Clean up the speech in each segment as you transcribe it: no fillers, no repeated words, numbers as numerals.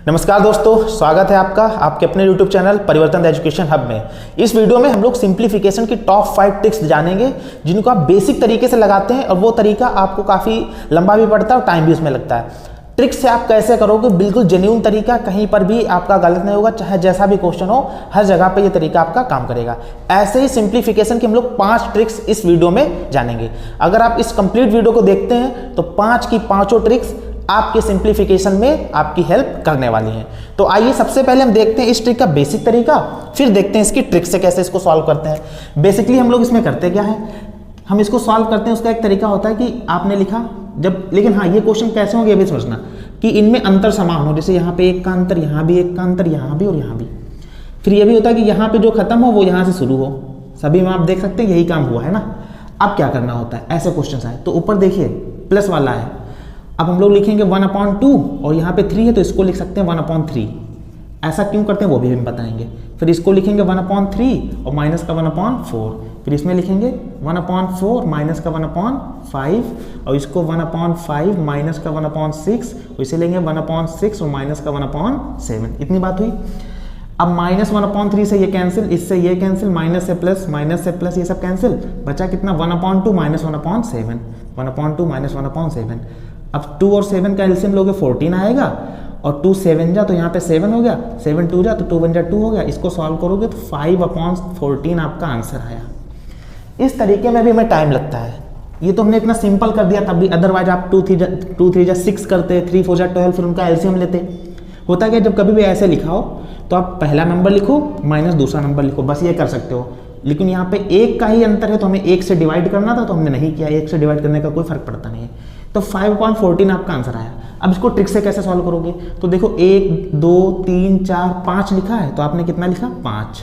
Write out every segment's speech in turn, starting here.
नमस्कार दोस्तों, स्वागत है आपका आपके अपने YouTube चैनल परिवर्तन एजुकेशन हब में। इस वीडियो में हम लोग सिंप्लीफिकेशन की टॉप 5 ट्रिक्स जानेंगे जिनको आप बेसिक तरीके से लगाते हैं और वो तरीका आपको काफ़ी लंबा भी पड़ता है और टाइम भी उसमें लगता है। ट्रिक्स से आप कैसे करोगे, बिल्कुल जेन्युइन तरीका, कहीं पर भी आपका गलत नहीं होगा, चाहे जैसा भी क्वेश्चन हो हर जगह पे ये तरीका आपका काम करेगा। ऐसे ही सिंप्लीफिकेशन की हम लोग 5 ट्रिक्स इस वीडियो में जानेंगे। अगर आप इस कंप्लीट वीडियो को देखते हैं तो 5 की 5 ट्रिक्स आपके सिंप्लीफिकेशन में आपकी हेल्प करने वाली हैं। तो आइए सबसे पहले हम देखते हैं इस ट्रिक का बेसिक तरीका, फिर देखते हैं इसकी ट्रिक से कैसे इसको सॉल्व करते हैं। बेसिकली हम लोग इसमें करते क्या है, हम इसको सॉल्व करते हैं। उसका एक तरीका होता है कि आपने लिखा जब, लेकिन हाँ ये क्वेश्चन कैसे होंगे ये भी समझना कि इनमें अंतर समान हो। जैसे यहाँ पे एक का अंतर, यहाँ भी एक का अंतर, यहाँ भी और यहाँ भी। फिर ये भी होता है कि यहाँ पे जो खत्म हो वो यहाँ से शुरू हो। सभी में आप देख सकते हैं यही काम हुआ है ना। अब क्या करना होता है, ऐसे क्वेश्चन आए तो ऊपर देखिए प्लस वाला है, अब हम लोग लिखेंगे 1/2 और यहाँ पे 3 है तो इसको लिख सकते हैं 1/3। ऐसा क्यों करते हैं वो भी हम बताएंगे। फिर इसको लिखेंगे 1/3 और माइनस का 1/4। फिर इसमें लिखेंगे 1/4 माइनस का 1/5 और इसको 1/5 माइनस का 1/6 और इसे लेंगे 1/6 और माइनस का 1/7। इतनी बात हुई। अब -1/3 से ये कैंसिल, इससे ये कैंसिल, माइनस से प्लस ये सब कैंसिल, बचा कितना 1/2 माइनस 1/7, 1/2 माइनस 1/7। अब 2 और 7 का एलसीएम लोगे 14 आएगा और 2 7 जा तो यहाँ पे 7 हो गया, 7 2 जा तो 2 1 जा 2 हो गया। इसको सॉल्व करोगे तो 5/14 आपका आंसर आया। इस तरीके में भी हमें टाइम लगता है। ये तो हमने इतना सिंपल कर दिया तब भी, अदरवाइज आप 2 3 जा 6 करते, 3 4 जा 12, फिर उनका एलसीएम लेते। होता क्या, जब कभी भी ऐसे लिखा हो तो आप पहला नंबर लिखो माइनस दूसरा नंबर लिखो, बस ये कर सकते हो। लेकिन यहाँ पे 1 का ही अंतर है तो हमें 1 से डिवाइड करना था तो हमने नहीं किया। 1 से डिवाइड करने का कोई फर्क पड़ता नहीं है। तो 5/14 आपका आंसर आया। अब इसको ट्रिक से कैसे सॉल्व करोगे, तो देखो 1 2 3 4 5 लिखा है तो आपने कितना लिखा 5।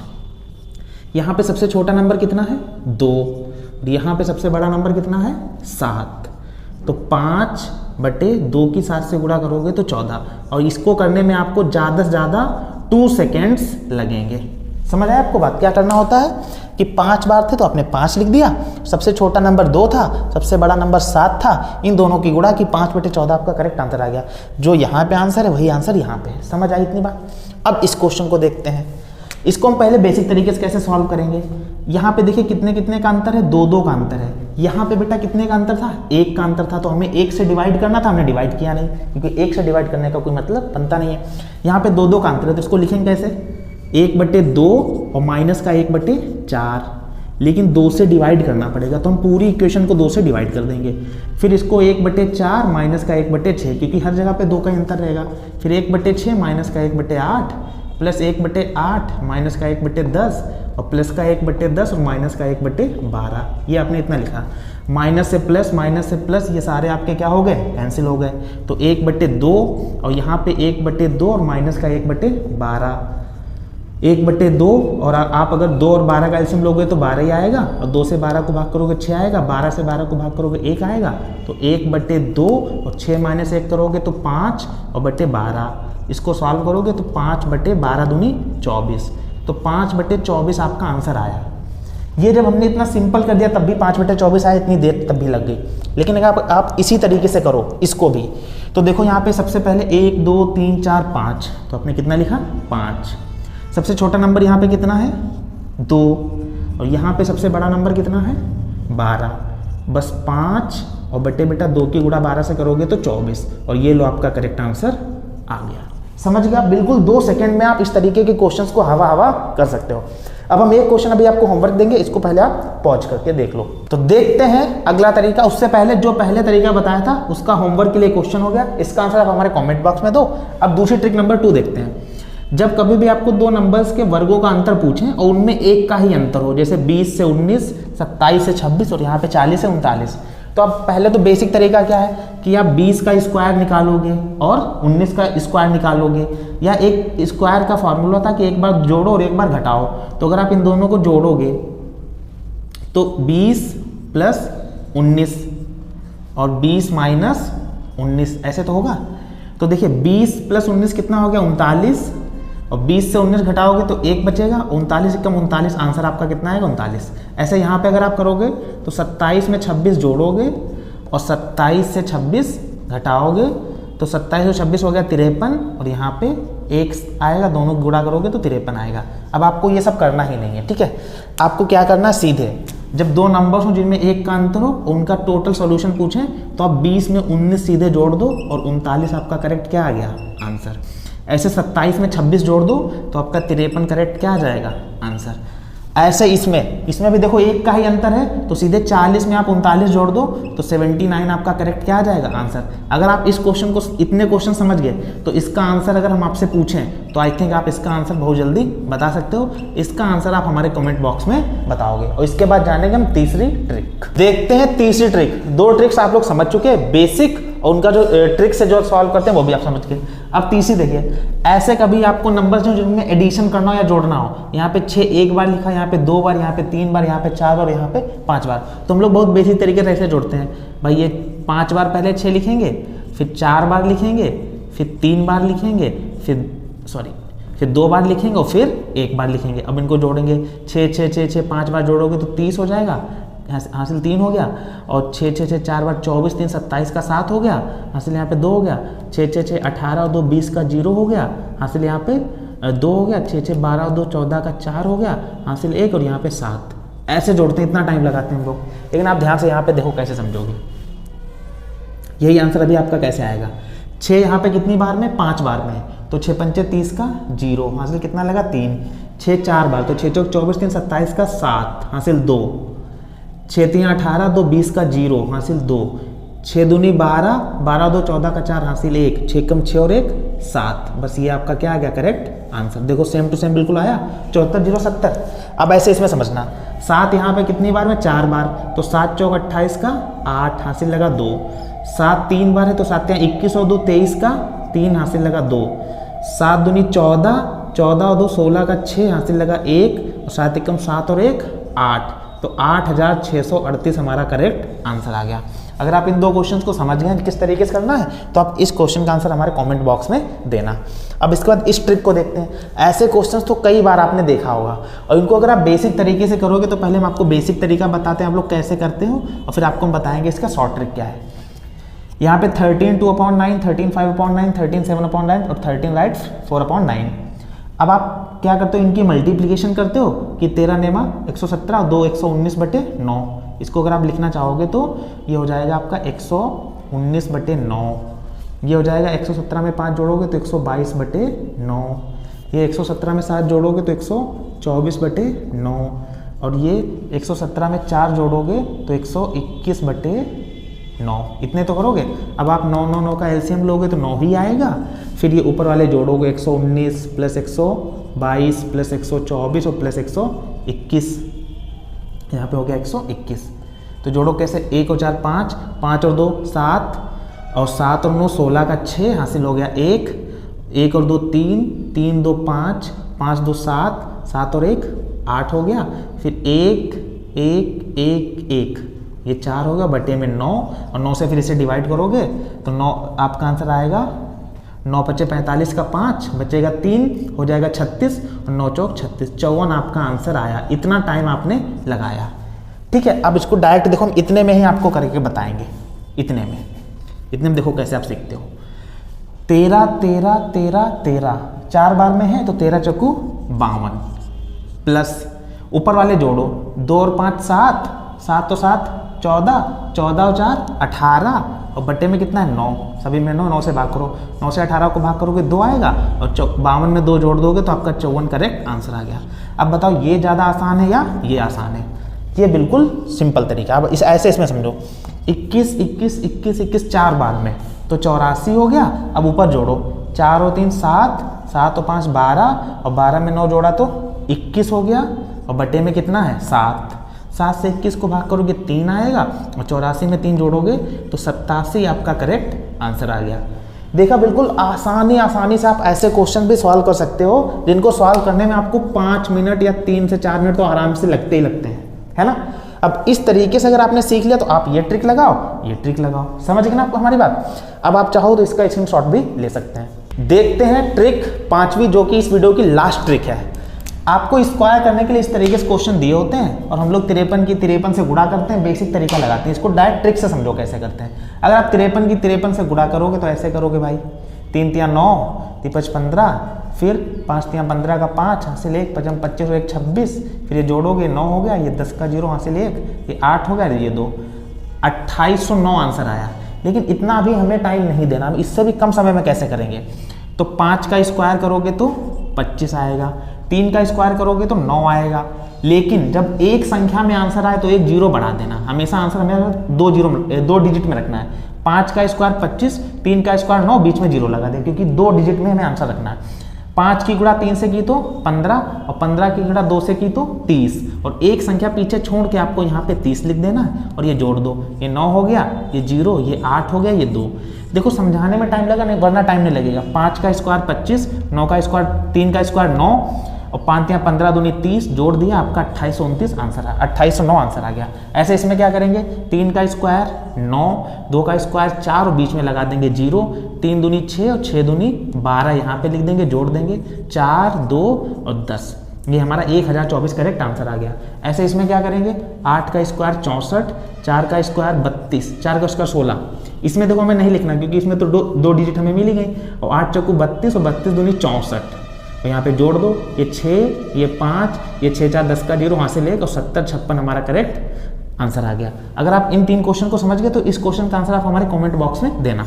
यहाँ पे सबसे छोटा नंबर कितना है 2 और यहाँ पे सबसे बड़ा नंबर कितना है 7। तो 5/2 की 7 से गुणा करोगे तो 14 और इसको करने में आपको ज़्यादा से ज़्यादा 2 सेकेंड्स लगेंगे। समझ आया आपको बात। क्या करना होता है कि 5 बार थे तो आपने 5 लिख दिया, सबसे छोटा नंबर 2 था, सबसे बड़ा नंबर 7 था, इन दोनों की गुणा की 5/14 आपका करेक्ट आंसर आ गया। जो यहाँ पे आंसर है वही आंसर यहाँ पे है। समझ आई इतनी बात। अब इस क्वेश्चन को देखते हैं। इसको हम पहले बेसिक तरीके से कैसे सॉल्व करेंगे। यहाँ पे देखिए कितने कितने का अंतर है, 2 2 का अंतर है। यहाँ पे बेटा कितने का अंतर था, 1 का अंतर था तो हमें 1 से डिवाइड करना था, हमने डिवाइड किया नहीं क्योंकि 1 से डिवाइड करने का कोई मतलब बनता नहीं है। यहाँ पे 2 2 का अंतर है तो इसको लिखेंगे कैसे 1/2 और माइनस का 1/4, लेकिन 2 से डिवाइड करना पड़ेगा तो हम पूरी इक्वेशन को 2 से डिवाइड कर देंगे। फिर इसको 1/4 माइनस का 1/6 क्योंकि हर जगह पे 2 का अंतर रहेगा। फिर 1/6 माइनस का 1/8 प्लस 1/8 माइनस का 1/10 और प्लस का 1/10 और माइनस का 1/12। ये आपने इतना लिखा। माइनस से प्लस ये सारे आपके क्या हो गए, कैंसिल हो गए। तो 1/2 और यहाँ पे 1/2 और माइनस का 1/12, 1/2 और आप अगर 2 और 12 का एलसीएम लोगे तो 12 ही आएगा और 2 से 12 को भाग करोगे 6 आएगा, 12 से 12 को भाग करोगे 1 आएगा। तो 1/2 और 6 माइनस 1 करोगे तो 5 और बटे 12। इसको सॉल्व करोगे तो 5/12 दूनी 24। तो 5/24 आपका आंसर आया। ये जब हमने इतना सिंपल कर दिया तब भी 5/24 आया, इतनी देर तब भी लग गई। लेकिन अगर आप इसी तरीके से करो इसको भी तो देखो यहाँ पे सबसे पहले 1 2 3 4 5 तो आपने कितना लिखा 5। सबसे छोटा नंबर यहाँ पे कितना है 2 और यहाँ पे सबसे बड़ा नंबर कितना है 12। बस 5 और बेटा 2 की गुणा 12 से करोगे तो 24 और ये लो आपका करेक्ट आंसर आ गया। समझ गया। बिल्कुल 2 सेकंड में आप इस तरीके के क्वेश्चंस को हवा कर सकते हो। अब हम एक क्वेश्चन अभी आपको होमवर्क देंगे, इसको पहले आप पॉज करके देख लो। तो देखते हैं अगला तरीका। उससे पहले जो पहले तरीका बताया था उसका होमवर्क के लिए क्वेश्चन हो गया, इसका आंसर आप हमारे कॉमेंट बॉक्स में दो। अब दूसरी ट्रिक नंबर 2 देखते हैं। जब कभी भी आपको 2 नंबर्स के वर्गों का अंतर पूछें और उनमें एक का ही अंतर हो, जैसे 20 से 19, 27 से 26 और यहाँ पे 40 से 39, तो अब पहले तो बेसिक तरीका क्या है कि आप 20 का स्क्वायर निकालोगे और 19 का स्क्वायर निकालोगे। या एक स्क्वायर का फॉर्मूला था कि एक बार जोड़ो और एक बार घटाओ। तो अगर आप इन दोनों को जोड़ोगे तो 20 + 19 और 20 - 19 ऐसे तो होगा। तो देखिए 20 + 19 कितना हो गया 39 और 20 से 19 घटाओगे तो 1 बचेगा। 39 से कम 39, आंसर आपका कितना आएगा 39। ऐसे यहाँ पे अगर आप करोगे तो 27 में 26 जोड़ोगे और 27 से 26 घटाओगे तो 27 और 26 हो गया 53 और यहाँ पे 1 आएगा, दोनों गुणा करोगे तो 53 आएगा। अब आपको ये सब करना ही नहीं है, ठीक है। आपको क्या करना है, सीधे जब दो नंबर्स हो जिनमें 1 का अंतर हो उनका टोटल सॉल्यूशन पूछें तो आप 20 में 19 सीधे जोड़ दो और 39 आपका करेक्ट क्या आ गया आंसर। ऐसे 27 में 26 जोड़ दो तो आपका 53 करेक्ट क्या आ जाएगा आंसर। ऐसे इसमें भी देखो 1 का ही अंतर है तो सीधे 40 में आप 39 जोड़ दो तो 79 आपका करेक्ट क्या आ जाएगा आंसर। अगर आप इस क्वेश्चन को, इतने क्वेश्चन समझ गए तो इसका आंसर अगर हम आपसे पूछें तो आई थिंक आप इसका आंसर बहुत जल्दी बता सकते हो। इसका आंसर आप हमारे कमेंट बॉक्स में बताओगे। और इसके बाद जानेंगे हम तीसरी ट्रिक। देखते हैं तीसरी ट्रिक। 2 ट्रिक्स आप लोग समझ चुके हैं, बेसिक और उनका जो ट्रिक से जो सॉल्व करते हैं वो भी आप समझ गए। अब तीसरी देखिए, ऐसे कभी आपको नंबर्स जो जिनमें एडिशन करना हो या जोड़ना हो, यहाँ पे 6 एक बार लिखा, यहाँ पे 2 बार, यहाँ पे 3 बार, यहाँ पे 4 बार, यहाँ पे 5 बार, तो हम लोग बहुत बेसिक तरीके से ऐसे जोड़ते हैं भाई। ये 5 बार पहले 6 लिखेंगे, फिर 4 बार लिखेंगे, फिर 3 बार लिखेंगे, फिर 2 बार लिखेंगे और फिर 1 बार लिखेंगे। अब इनको जोड़ेंगे, 6 6 6 6 5 बार जोड़ोगे तो 30 हो जाएगा, हासिल 3 हो गया, और 6 6 6 4 बार 24 3 27 का 7 हो गया, हासिल यहाँ पे 2 हो गया, 6 6 6 18 और 2 20 का 0 हो गया, हासिल यहाँ पे 2 हो गया, 6 6 12 और 2 14 का 4 हो गया, हासिल 1 और यहाँ पे 7। ऐसे जोड़ते हैं, इतना टाइम लगाते हैं हम लोग, लेकिन आप ध्यान से यहाँ पे देखो कैसे समझोगे। यही आंसर अभी आपका कैसे आएगा। 6 यहाँ पे कितनी बार में, 5 बार में, तो 6 पंचे 30 का 0, हासिल कितना लगा 3, 6 4 बार तो 6 चौक 24 3 27 का 7, हासिल 2, 6 3 18 2 20 का 0, हासिल 2, 6 दूनी 12 12 2 14 का 4, हासिल 1, 6 कम 6 और 1 7। बस ये आपका क्या आ गया करेक्ट आंसर। देखो सेम टू सेम बिल्कुल आया, 74 0 70। अब ऐसे इसमें समझना, 7 यहाँ पे कितनी बार में, 4 बार, तो 7 चौक 28 का 8, हासिल लगा 2, 7 3 बार है तो 7 21 और 2 23 का 3, हासिल लगा 2, 7 दूनी 14 14 और 2 16 का 6, हासिल लगा 1, और 7 एकम 7 और 1 8, तो 8638 हमारा करेक्ट आंसर आ गया। अगर आप इन 2 क्वेश्चंस को समझ गए किस तरीके से करना है तो आप इस क्वेश्चन का आंसर हमारे कमेंट बॉक्स में देना। अब इसके बाद इस ट्रिक को देखते हैं। ऐसे क्वेश्चंस तो कई बार आपने देखा होगा और इनको अगर आप बेसिक तरीके से करोगे तो पहले हम आपको बेसिक तरीका बताते हैं आप लोग कैसे करते हो और फिर आपको हम बताएंगे इसका शॉर्ट ट्रिक क्या है। यहाँ पे 13 2/9, 13 5/9, 13 7/9 और 13 राइट 4/9। अब आप क्या करते हो, इनकी मल्टीप्लिकेशन करते हो कि 13 नेमा 117 और 2 119/9। इसको अगर आप लिखना चाहोगे तो ये हो जाएगा आपका 119/9। ये हो जाएगा 117 में 5 जोड़ोगे तो 122/9। ये 117 में 7 जोड़ोगे तो 124/9 और ये 117 में 4 जोड़ोगे तो 121/9। इतने तो करोगे। अब आप 9 9 9 का एलसीएम लोगे तो 9 ही आएगा। फिर ये ऊपर वाले जोड़ोगे 119 प्लस 122 प्लस 124 और प्लस 121, यहाँ पे हो गया 121। तो जोड़ो कैसे, 1 और 4 5, 5 और 2 7 और 7 और 9 16 का 6, हासिल हो गया 1, 1 और 2 3, 3 2 5, 5 2 7, 7 और 1 8 हो गया। फिर 1 1 1 1, ये 4 होगा बटे में 9 और 9 से फिर इसे डिवाइड करोगे तो 9 आपका आंसर आएगा 9 × 5 = 45 का 5 बचेगा 3, हो जाएगा 36 और 9 चौक 36, 54 आपका आंसर आया। इतना टाइम आपने लगाया, ठीक है। अब इसको डायरेक्ट देखो, हम इतने में ही आपको करके बताएंगे। इतने में देखो कैसे आप सीखते हो। 13 13 13 13 4 बार में है तो 13 चौकू 52 प्लस ऊपर वाले जोड़ो 2 और 5 7, 7 तो 7 14, 14 और 4 18 और बट्टे में कितना है 9, सभी में 9, 9 से भाग करो, 9 से 18 को भाग करोगे 2 आएगा और 52 में 2 जोड़ दोगे तो आपका 54 करेक्ट आंसर आ गया। अब बताओ ये ज़्यादा आसान है या ये आसान है? ये बिल्कुल सिंपल तरीका। अब ऐसे इसमें समझो, 21 21 21 21 4 बार में तो 84 हो गया। अब ऊपर जोड़ो 4 और 3 7, 7 और 5 12 और 12 में 9 जोड़ा तो 21 हो गया और बट्टे में कितना है 7, 7 से 21 को भाग करोगे 3 आएगा और 84 में 3 जोड़ोगे तो 87 आपका करेक्ट आंसर आ गया। देखा, बिल्कुल आसानी से आप ऐसे क्वेश्चन भी सॉल्व कर सकते हो जिनको सॉल्व करने में आपको 5 मिनट या 3 से 4 मिनट तो आराम से लगते ही लगते हैं, है ना। अब इस तरीके से अगर आपने सीख लिया तो आप ये ट्रिक लगाओ, ये ट्रिक लगाओ। समझ गए ना आपको हमारी बात। अब आप चाहो तो इसका स्क्रीनशॉट भी ले सकते हैं। देखते हैं ट्रिक 5वीं, जो कि इस वीडियो की लास्ट ट्रिक है। आपको स्क्वायर करने के लिए इस तरीके से क्वेश्चन दिए होते हैं और हम लोग 53 की 53 से गुणा करते हैं, बेसिक तरीका लगाते हैं। इसको डायरेक्ट ट्रिक से समझो कैसे करते हैं। अगर आप 53 की 53 से गुणा करोगे तो ऐसे करोगे भाई, 3 तिया 9, 5 15, फिर 5 तिया 15 का 5, हासिल 1, 5 25 और 1 26, फिर ये जोड़ोगे 9 हो गया, ये 10 का 0 हासिल 1, ये 8 हो गया, ये 2, 2809 आंसर आया। लेकिन इतना अभी हमें टाइम नहीं देना, हम इससे भी कम समय में कैसे करेंगे। तो 5 का स्क्वायर करोगे तो 25 आएगा, 3 का स्क्वायर करोगे तो 9 आएगा। लेकिन जब एक संख्या में आंसर आए तो एक जीरो बढ़ा देना, हमेशा आंसर हमें 2 डिजिट में रखना है। 5 का स्क्वायर 25, 3 का स्क्वायर 9, बीच में जीरो लगा दें क्योंकि 2 डिजिट में हमें आंसर रखना है। 5 की गुणा 3 से की तो 15, और 15 की गुणा 2 से की तो 30, और एक संख्या पीछे छोड़ के आपको यहाँ पे 30 लिख देना है और ये जोड़ दो, ये 9 हो गया, ये 0, ये 8 हो गया, ये 2। देखो समझाने में टाइम लगा नहीं, वरना टाइम नहीं लगेगा। 5 का स्क्वायर 25, 9 का स्क्वायर, 3 का स्क्वायर 9, और 5 या 15 दूनी 30, जोड़ दिया, आपका 2829 आंसर आ 2809 आंसर आ गया। ऐसे इसमें क्या करेंगे, 3 का स्क्वायर 9, 2 का स्क्वायर 4 और बीच में लगा देंगे 0, 3 दूनी 6 और 6 दूनी 12, यहाँ पे लिख देंगे, जोड़ देंगे 4, 2 और 10, ये हमारा 1024 करेक्ट आंसर आ गया। ऐसे इसमें क्या करेंगे, 8 का स्क्वायर 64, 4 का स्क्वायर 32, 4 का स्क्वायर 16। इसमें देखो हमें नहीं लिखना क्योंकि इसमें तो दो डिजिट हमें मिल ही गई, और 8 चौकू 32 और 32 दूनी 64, तो यहाँ पे जोड़ दो, ये 6, ये 5, ये 6 4 10 का 0 हासिल 1 और 70 56 हमारा करेक्ट आंसर आ गया। अगर आप इन 3 क्वेश्चन को समझ गए तो इस क्वेश्चन का आंसर आप हमारे कमेंट बॉक्स में देना।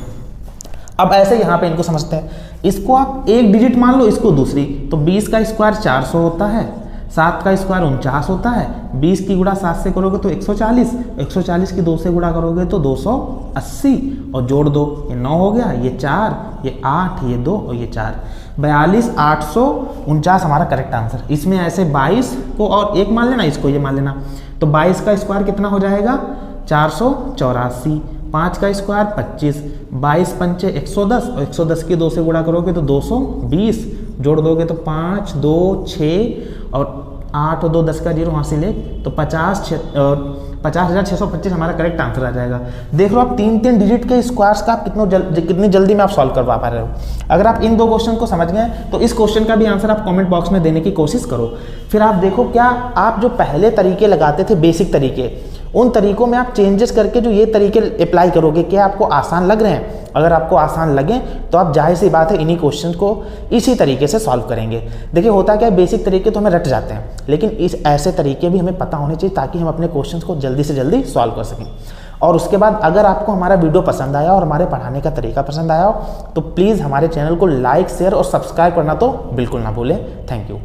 अब ऐसे यहाँ पे इनको समझते हैं, इसको आप एक डिजिट मान लो, इसको दूसरी, तो 20 का स्क्वायर 400 होता है, 7 का स्क्वायर 49 होता है, 20 की गुणा 7 से करोगे तो 140, 140 की 2 से गुणा करोगे तो 280, और जोड़ दो, ये 9 हो गया, ये 4, ये 8, ये 2 और ये 4, 42849 हमारा करेक्ट आंसर। इसमें ऐसे 22 को और एक मान लेना, इसको ये मान लेना, तो 22 का स्क्वायर कितना हो जाएगा, 484, 5 का स्क्वायर 25, 22 पंचे 110, और 110 की 2 से गुणा करोगे तो 220, जोड़ दोगे तो 5, 2, 6 और 8 और 2 10 का 0 हासिल 1, तो 50,625 हमारा करेक्ट आंसर आ जाएगा। देख लो आप 3 डिजिट के स्क्वायर्स का आप कितनी जल्दी में आप सॉल्व करवा पा रहे हो। अगर आप इन 2 क्वेश्चन को समझ गए तो इस क्वेश्चन का भी आंसर आप कमेंट बॉक्स में देने की कोशिश करो। फिर आप देखो क्या आप जो पहले तरीके लगाते थे, बेसिक तरीके, उन तरीकों में आप चेंजेस करके जो ये तरीके अप्लाई करोगे, क्या आपको आसान लग रहे हैं। अगर आपको आसान लगे तो आप जाहिर सी बात है इन्हीं क्वेश्चन को इसी तरीके से सॉल्व करेंगे। देखिए होता क्या है, बेसिक तरीके तो हमें रट जाते हैं, लेकिन इस ऐसे तरीके भी हमें पता होने चाहिए ताकि हम अपने क्वेश्चंस को जल्दी से जल्दी सॉल्व कर सकें। और उसके बाद अगर आपको हमारा वीडियो पसंद आया और हमारे पढ़ाने का तरीका पसंद आया हो तो प्लीज़ हमारे चैनल को लाइक, शेयर और सब्सक्राइब करना तो बिल्कुल ना भूलें। Thank you.